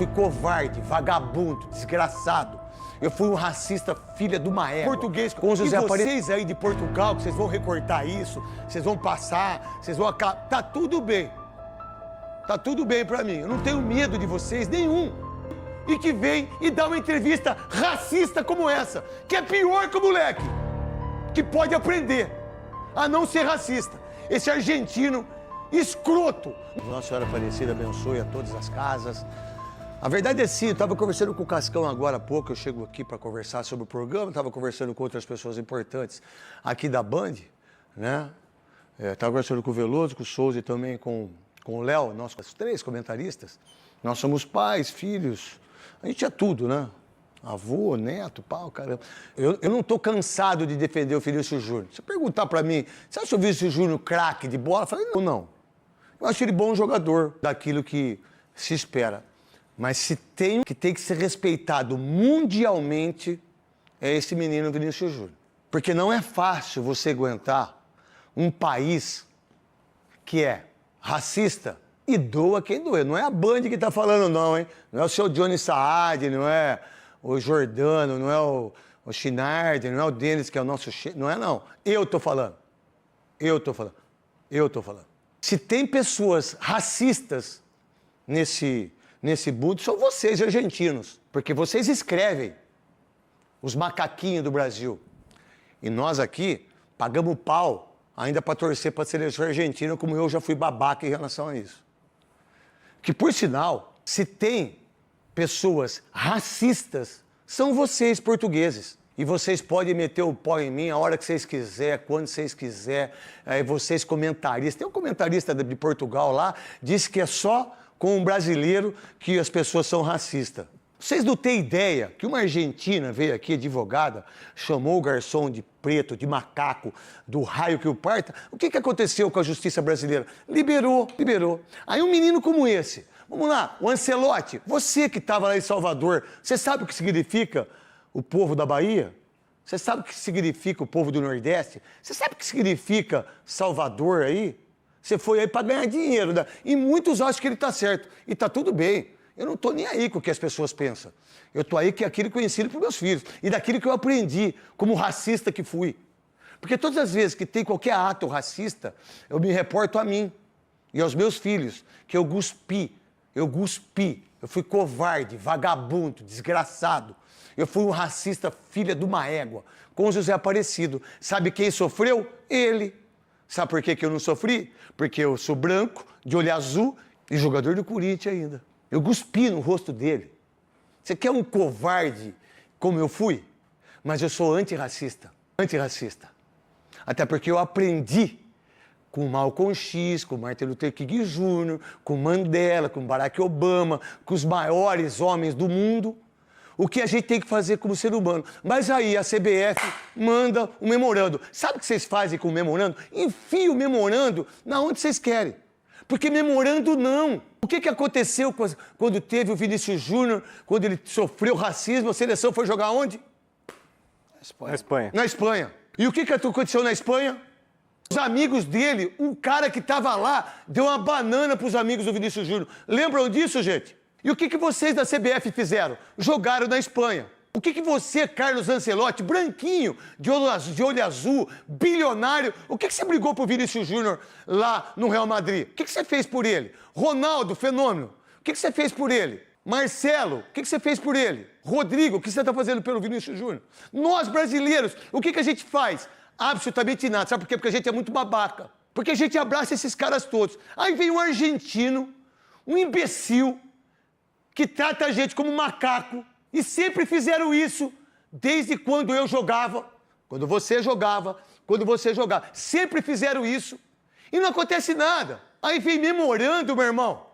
fui covarde, vagabundo, desgraçado. Eu fui um racista, filha de uma égua. Português com José Aparecido. Vocês aí de Portugal, que vocês vão recortar isso, vocês vão passar, vocês vão acabar. Tá tudo bem. Tá tudo bem pra mim. Eu não tenho medo de vocês, nenhum. E que vem e dá uma entrevista racista como essa, que é pior que o moleque, que pode aprender a não ser racista. Esse argentino escroto. Nossa Senhora Aparecida abençoe a todas as casas. A verdade é sim, eu estava conversando com o Cascão agora há pouco, eu chego aqui para conversar sobre o programa, estava conversando com outras pessoas importantes aqui da Band, né? Estava conversando com o Veloso, com o Souza e também com o Léo, nós 3 comentaristas. Nós somos pais, filhos, a gente é tudo, né? Avô, neto, pau, caramba. Eu não estou cansado de defender o Vinícius Júnior. Se perguntar para mim, você acha o Vinícius Júnior craque de bola? Eu falei, não. Eu acho ele bom jogador, daquilo que se espera. Mas se tem que ser respeitado mundialmente, é esse menino Vinícius Júnior. Porque não é fácil você aguentar um país que é racista e doa quem doer. Não é a Band que está falando não, hein? Não é o seu Johnny Saad, não é o Jordano, não é o Chinardi, não é o Denis que é o nosso chefe. Não é não. Eu tô falando. Se tem pessoas racistas nesse budo, são vocês, argentinos. Porque vocês escrevem os macaquinhos do Brasil. E nós aqui pagamos pau ainda para torcer para a seleção argentina, como eu já fui babaca em relação a isso. Que, por sinal, se tem pessoas racistas, são vocês, portugueses. E vocês podem meter o pau em mim a hora que vocês quiserem, quando vocês quiserem. Vocês comentaristas. Tem um comentarista de Portugal lá, disse que é só com um brasileiro que as pessoas são racistas. Vocês não têm ideia que uma argentina veio aqui, advogada, chamou o garçom de preto, de macaco, do raio que o parta. O que aconteceu com a justiça brasileira? Liberou. Aí um menino como esse, vamos lá, o Ancelotti, você que estava lá em Salvador, você sabe o que significa o povo da Bahia? Você sabe o que significa o povo do Nordeste? Você sabe o que significa Salvador aí? Você foi aí para ganhar dinheiro, né? E muitos acham que ele está certo. E está tudo bem. Eu não estou nem aí com o que as pessoas pensam. Eu estou aí com aquilo que eu ensino para os meus filhos. E daquilo que eu aprendi como racista que fui. Porque todas as vezes que tem qualquer ato racista, eu me reporto a mim e aos meus filhos que eu cuspi. Eu fui covarde, vagabundo, desgraçado. Eu fui um racista, filha de uma égua, com o José Aparecido. Sabe quem sofreu? Ele. Sabe por que eu não sofri? Porque eu sou branco, de olho azul e jogador do Corinthians ainda. Eu cuspi no rosto dele. Você quer um covarde como eu fui? Mas eu sou antirracista. Até porque eu aprendi com Malcolm X, com Martin Luther King Jr., com Mandela, com Barack Obama, com os maiores homens do mundo, o que a gente tem que fazer como ser humano. Mas aí a CBF manda um memorando. Sabe o que vocês fazem com o memorando? Enfia o memorando na onde vocês querem. Porque memorando não. O que aconteceu quando teve o Vinícius Júnior, quando ele sofreu racismo, a seleção foi jogar onde? Na Espanha. E o que aconteceu na Espanha? Os amigos dele, um cara que estava lá, deu uma banana para os amigos do Vinícius Júnior. Lembram disso, gente? E o que vocês da CBF fizeram? Jogaram na Espanha. O que você, Carlos Ancelotti, branquinho, de olho azul, bilionário, o que você brigou pro Vinícius Júnior lá no Real Madrid? O que você fez por ele? Ronaldo, fenômeno, o que você fez por ele? Marcelo, o que você fez por ele? Rodrigo, o que você está fazendo pelo Vinícius Júnior? Nós, brasileiros, o que a gente faz? Absolutamente nada. Sabe por quê? Porque a gente é muito babaca. Porque a gente abraça esses caras todos. Aí vem um argentino, um imbecil, que trata a gente como macaco. E sempre fizeram isso, desde quando eu jogava, quando você jogava. Sempre fizeram isso. E não acontece nada. Aí vem memorando, meu irmão.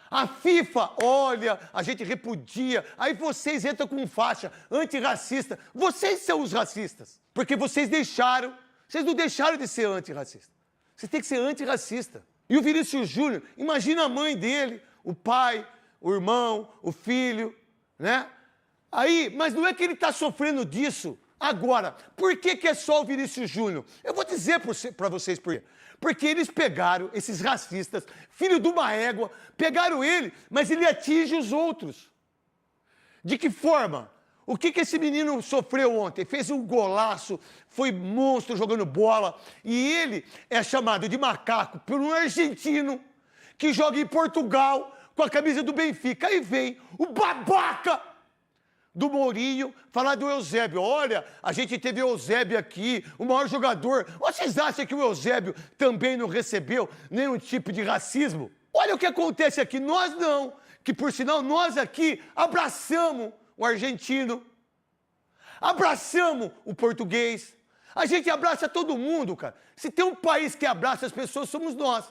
A FIFA, olha, a gente repudia. Aí vocês entram com faixa antirracista. Vocês são os racistas. Porque vocês não deixaram de ser antirracista. Vocês têm que ser antirracista. E o Vinícius Júnior, imagina a mãe dele, o pai, o irmão, o filho, né? Aí, mas não é que ele está sofrendo disso agora. Por que é só o Vinícius Júnior? Eu vou dizer para vocês por quê. Porque eles pegaram, esses racistas, filho de uma égua, pegaram ele, mas ele atinge os outros. De que forma? O que esse menino sofreu ontem? Fez um golaço, foi monstro jogando bola, e ele é chamado de macaco por um argentino que joga em Portugal com a camisa do Benfica. Aí vem o babaca do Mourinho falar do Eusébio. Olha, a gente teve o Eusébio aqui, o maior jogador. Vocês acham que o Eusébio também não recebeu nenhum tipo de racismo? Olha o que acontece aqui. Nós não, que por sinal nós aqui abraçamos o argentino, abraçamos o português. A gente abraça todo mundo, cara. Se tem um país que abraça as pessoas, somos nós.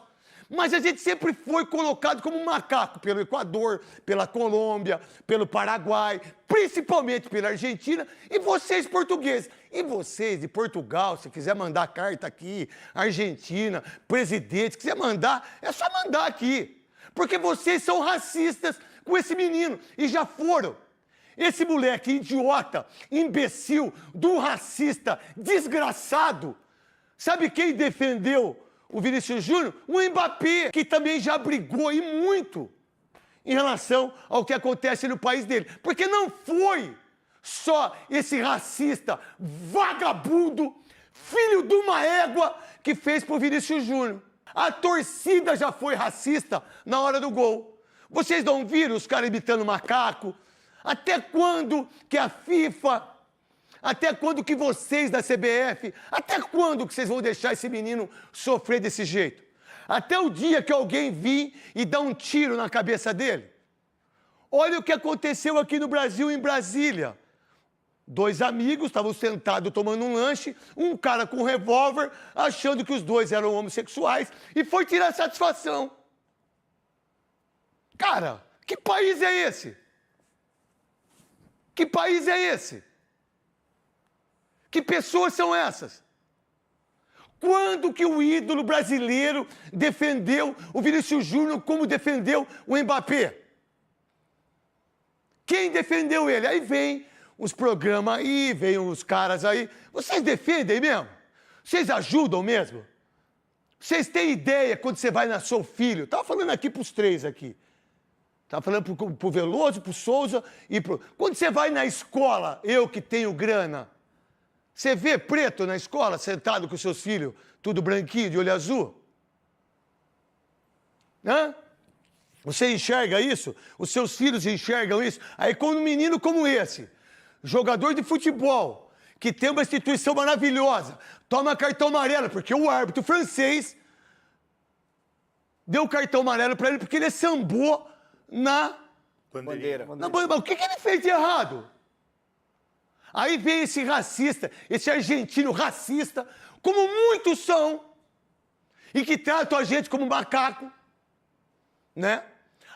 Mas a gente sempre foi colocado como macaco pelo Equador, pela Colômbia, pelo Paraguai, principalmente pela Argentina, e vocês portugueses. E vocês de Portugal, se quiser mandar carta aqui, Argentina, presidente, se quiser mandar, é só mandar aqui. Porque vocês são racistas com esse menino, e já foram. Esse moleque idiota, imbecil, do racista, desgraçado. Sabe quem defendeu o Vinícius Júnior? O Mbappé, que também já brigou e muito em relação ao que acontece no país dele. Porque não foi só esse racista, vagabundo, filho de uma égua que fez pro Vinícius Júnior. A torcida já foi racista na hora do gol. Vocês não viram os caras imitando macaco? Até quando que a FIFA, até quando que vocês da CBF, até quando que vocês vão deixar esse menino sofrer desse jeito? Até o dia que alguém vir e dar um tiro na cabeça dele? Olha o que aconteceu aqui no Brasil, em Brasília. Dois amigos estavam sentados tomando um lanche, um cara com um revólver, achando que os dois eram homossexuais, e foi tirar satisfação. Cara, que país é esse? Que país é esse? Que pessoas são essas? Quando que o ídolo brasileiro defendeu o Vinícius Júnior como defendeu o Mbappé? Quem defendeu ele? Aí vem os programas aí, vem os caras aí. Vocês defendem mesmo? Vocês ajudam mesmo? Vocês têm ideia quando você vai na seu filho? Estava falando aqui para os três aqui. Estava falando pro Veloso, pro Souza e pro... Quando você vai na escola, eu que tenho grana, você vê preto na escola, sentado com seus filhos, tudo branquinho, de olho azul? Hã? Você enxerga isso? Os seus filhos enxergam isso? Aí quando um menino como esse, jogador de futebol, que tem uma instituição maravilhosa, toma cartão amarelo, porque o árbitro francês deu cartão amarelo para ele porque ele sambou na bandeira. Mas o que ele fez de errado? Aí vem esse racista, esse argentino racista, como muitos são, e que tratam a gente como macaco, né?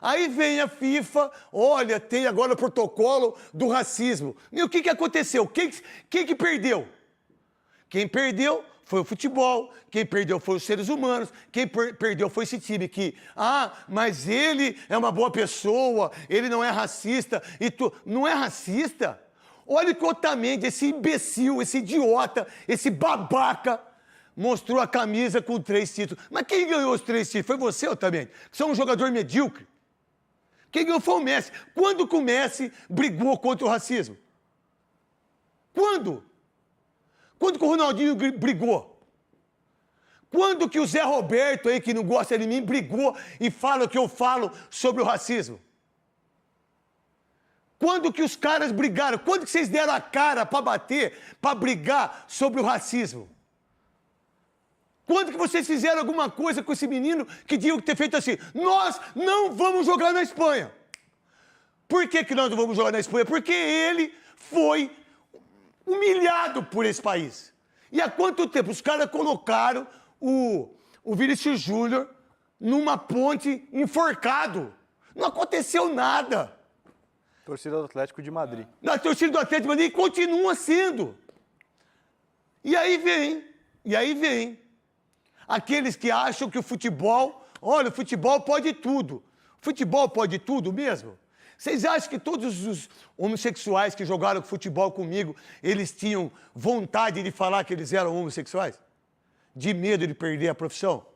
Aí vem a FIFA, olha, tem agora o protocolo do racismo. E o que aconteceu? Quem que perdeu? Quem perdeu foi o futebol, quem perdeu foi os seres humanos, quem perdeu foi esse time que, mas ele é uma boa pessoa, ele não é racista, e tu não é racista? Olha que o Otamendi, esse imbecil, esse idiota, esse babaca, mostrou a camisa com 3 títulos. Mas quem ganhou os 3 títulos? Foi você, Otamendi, que você é um jogador medíocre. Quem ganhou foi o Messi. Quando que o Messi brigou contra o racismo? Quando? Quando que o Ronaldinho brigou? Quando que o Zé Roberto aí, que não gosta de mim, brigou e fala o que eu falo sobre o racismo? Quando que os caras brigaram? Quando que vocês deram a cara para bater, para brigar sobre o racismo? Quando que vocês fizeram alguma coisa com esse menino que tinham que ter feito assim? Nós não vamos jogar na Espanha. Por que nós não vamos jogar na Espanha? Porque ele foi humilhado por esse país. E há quanto tempo os caras colocaram o Vinícius Júnior numa ponte enforcado? Não aconteceu nada. Torcida do Atlético de Madrid. Na torcida do Atlético de Madrid continua sendo. E aí vem aqueles que acham que o futebol, olha, o futebol pode tudo. Futebol pode tudo mesmo? Vocês acham que todos os homossexuais que jogaram futebol comigo, eles tinham vontade de falar que eles eram homossexuais? de medo de perder a profissão?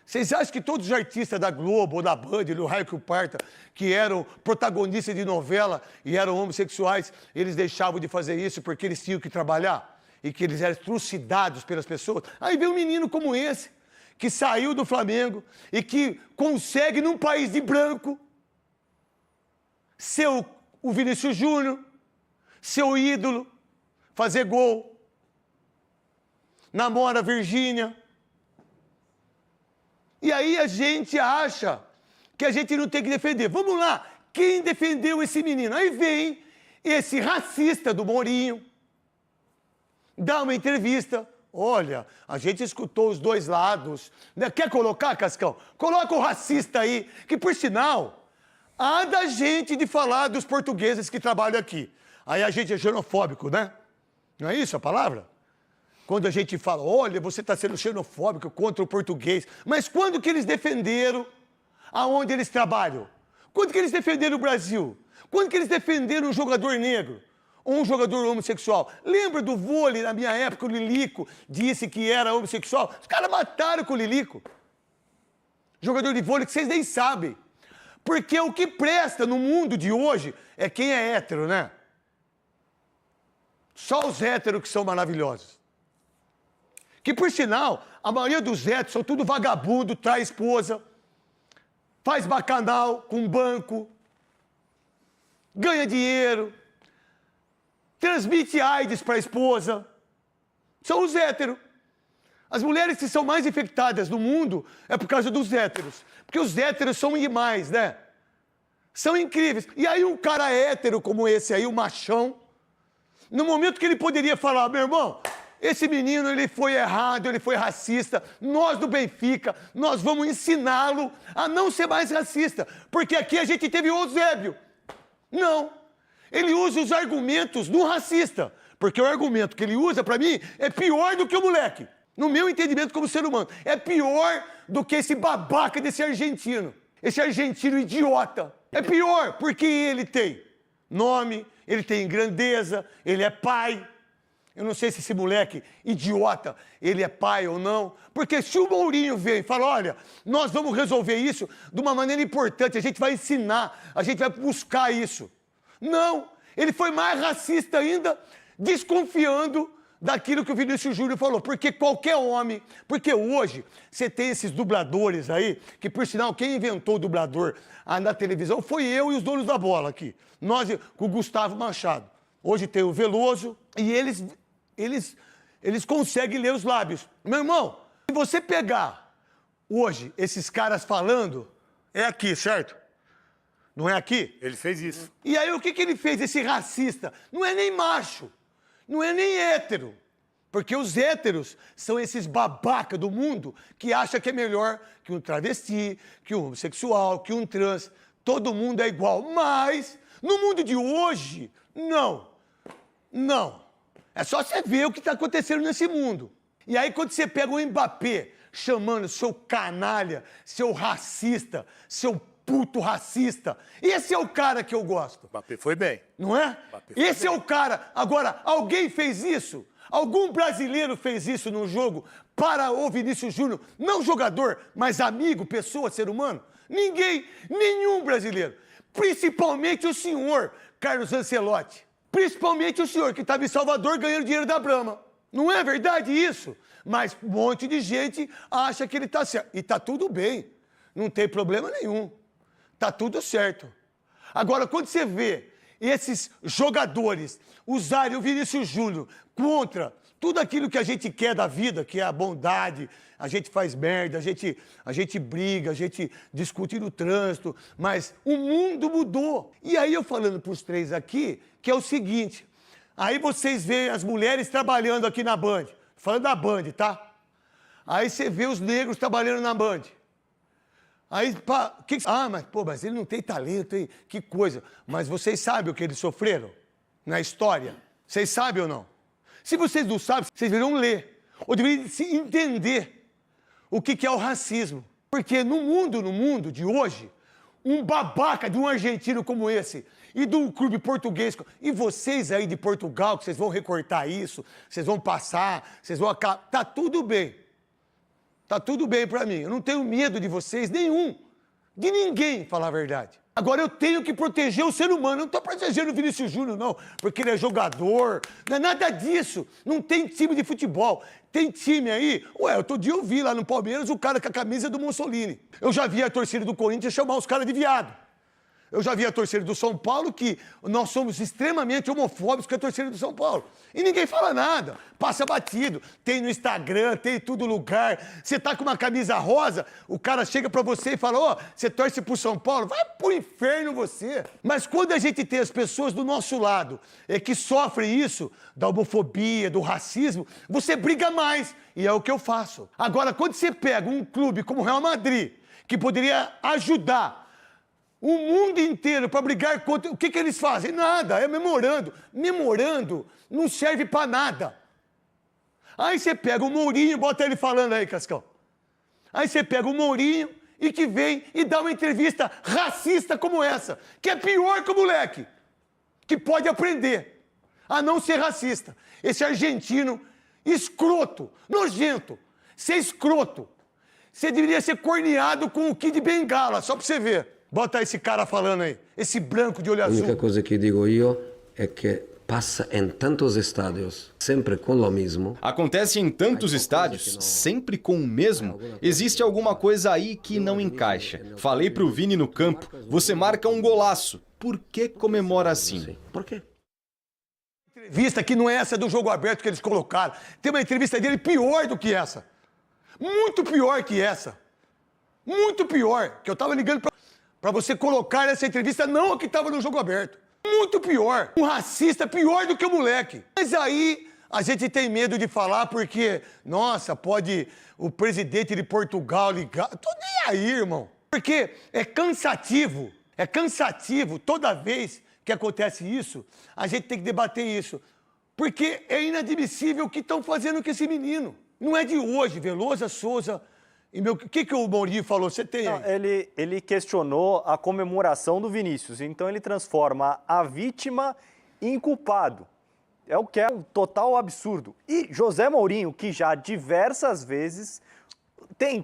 Vocês acham que todos os artistas da Globo ou da Band, do Raio que o Parta, que eram protagonistas de novela e eram homossexuais, eles deixavam de fazer isso porque eles tinham que trabalhar e que eles eram trucidados pelas pessoas? Aí vem um menino como esse, que saiu do Flamengo e que consegue, num país de branco, ser o Vinícius Júnior, seu ídolo, fazer gol, namora a Virgínia. E aí a gente acha que a gente não tem que defender. Vamos lá, quem defendeu esse menino? Aí vem esse racista do Mourinho, dá uma entrevista. Olha, a gente escutou os dois lados. Quer colocar, Cascão? Coloca o racista aí, que por sinal, há da gente de falar dos portugueses que trabalham aqui. Aí a gente é xenofóbico, né? Não é isso a palavra? Quando a gente fala, olha, você está sendo xenofóbico contra o português. Mas quando que eles defenderam aonde eles trabalham? Quando que eles defenderam o Brasil? Quando que eles defenderam um jogador negro? Ou um jogador homossexual? Lembra do vôlei, na minha época, o Lilico disse que era homossexual? Os caras mataram com o Lilico. Jogador de vôlei que vocês nem sabem. Porque o que presta no mundo de hoje é quem é hétero, né? Só os héteros que são maravilhosos. Que, por sinal, a maioria dos héteros são tudo vagabundo, trai esposa, faz bacanal com banco, ganha dinheiro, transmite AIDS para a esposa. São os héteros. As mulheres que são mais infectadas no mundo é por causa dos héteros. Porque os héteros são demais, né? São incríveis. E aí um cara hétero como esse aí, o machão, no momento que ele poderia falar, meu irmão, esse menino, ele foi errado, ele foi racista. Nós do Benfica, nós vamos ensiná-lo a não ser mais racista. Porque aqui a gente teve o Eusébio. Não. Ele usa os argumentos do racista. Porque o argumento que ele usa, pra mim, é pior do que o moleque. No meu entendimento como ser humano. É pior do que esse babaca desse argentino. Esse argentino idiota. É pior porque ele tem nome, ele tem grandeza, ele é pai. Eu não sei se esse moleque idiota, ele é pai ou não. Porque se o Mourinho vem e fala, olha, nós vamos resolver isso de uma maneira importante, a gente vai ensinar, a gente vai buscar isso. Não, ele foi mais racista ainda, desconfiando daquilo que o Vinícius Júnior falou. Porque qualquer homem, porque hoje você tem esses dubladores aí, que por sinal quem inventou o dublador na televisão foi eu e os donos da bola aqui. Nós com o Gustavo Machado. Hoje tem o Veloso e eles conseguem ler os lábios. Meu irmão, se você pegar hoje esses caras falando, é aqui, certo? Não é aqui? Ele fez isso. E aí o que ele fez, esse racista? Não é nem macho, não é nem hétero. Porque os héteros são esses babaca do mundo que acham que é melhor que um travesti, que um homossexual, que um trans. Todo mundo é igual. Mas, no mundo de hoje, não. Não. É só você ver o que está acontecendo nesse mundo. E aí, quando você pega o Mbappé chamando seu canalha, seu racista, seu puto racista, esse é o cara que eu gosto. Mbappé foi bem. Não é? Esse é o cara. Agora, alguém fez isso? Algum brasileiro fez isso no jogo para o Vinícius Júnior? Não jogador, mas amigo, pessoa, ser humano? Ninguém, nenhum brasileiro. Principalmente o senhor Carlos Ancelotti. Principalmente o senhor que estava em Salvador ganhando dinheiro da Brahma. Não é verdade isso? Mas um monte de gente acha que ele está certo. E está tudo bem. Não tem problema nenhum. Está tudo certo. Agora, quando você vê esses jogadores usarem o Vinícius Júnior contra tudo aquilo que a gente quer da vida, que é a bondade, a gente faz merda, a gente briga, a gente discute no trânsito, mas o mundo mudou. E aí eu falando para os três aqui, que é o seguinte, aí vocês veem as mulheres trabalhando aqui na Band, falando da Band, tá? Aí você vê os negros trabalhando na Band. Aí, mas ele não tem talento, hein? Que coisa. Mas vocês sabem o que eles sofreram na história? Vocês sabem ou não? Se vocês não sabem, vocês deveriam ler. Ou deveriam entender o que é o racismo. Porque no mundo de hoje, um babaca de um argentino como esse e de um clube português. E vocês aí de Portugal, que vocês vão recortar isso, vocês vão passar, vocês vão acabar. Tá tudo bem. Tá tudo bem pra mim. Eu não tenho medo de vocês, nenhum. De ninguém, falar a verdade. Agora eu tenho que proteger o ser humano. Eu não tô protegendo o Vinícius Júnior, não, porque ele é jogador. Não é nada disso. Não tem time de futebol. Tem time aí. Ué, outro dia eu vi lá no Palmeiras o cara com a camisa do Mussolini. Eu já vi a torcida do Corinthians chamar os caras de viado. Eu já vi a torcida do São Paulo, que nós somos extremamente homofóbicos com a torcida do São Paulo. E ninguém fala nada, passa batido. Tem no Instagram, tem em todo lugar. Você tá com uma camisa rosa, o cara chega pra você e fala, ó, você torce pro São Paulo? Vai pro inferno você. Mas quando a gente tem as pessoas do nosso lado que sofrem isso, da homofobia, do racismo, você briga mais. E é o que eu faço. Agora, quando você pega um clube como o Real Madrid, que poderia ajudar o mundo inteiro para brigar contra... O que eles fazem? Nada, é memorando. Memorando não serve para nada. Aí você pega o Mourinho, bota ele falando aí, Cascão. Aí você pega o Mourinho e que vem e dá uma entrevista racista como essa, que é pior que o moleque, que pode aprender a não ser racista. Esse argentino escroto, nojento, ser escroto. Você deveria ser corneado com o Kid Bengala, só para você ver. Bota esse cara falando aí, esse branco de olho azul. A única coisa que digo eu é que passa em tantos estádios, sempre com o mesmo. Acontece em tantos estádios, sempre com o mesmo. Existe alguma coisa aí que não encaixa. Falei pro Vini no campo, você marca um golaço. Por que comemora assim? Por quê? Entrevista que não é essa do jogo aberto que eles colocaram. Tem uma entrevista dele pior do que essa. Muito pior que essa. Muito pior. Que eu tava ligando pra você colocar nessa entrevista, não a que tava no jogo aberto. Muito pior. Um racista pior do que o moleque. Mas aí a gente tem medo de falar porque, nossa, pode o presidente de Portugal ligar. Tô nem aí, irmão. Porque é cansativo. É cansativo toda vez que acontece isso, a gente tem que debater isso. Porque é inadmissível o que estão fazendo com esse menino. Não é de hoje, Veloso, Souza. O que o Mourinho falou? Você tem aí? Não, ele questionou a comemoração do Vinícius, então ele transforma a vítima em culpado. É o que é um total absurdo. E José Mourinho, que já diversas vezes tem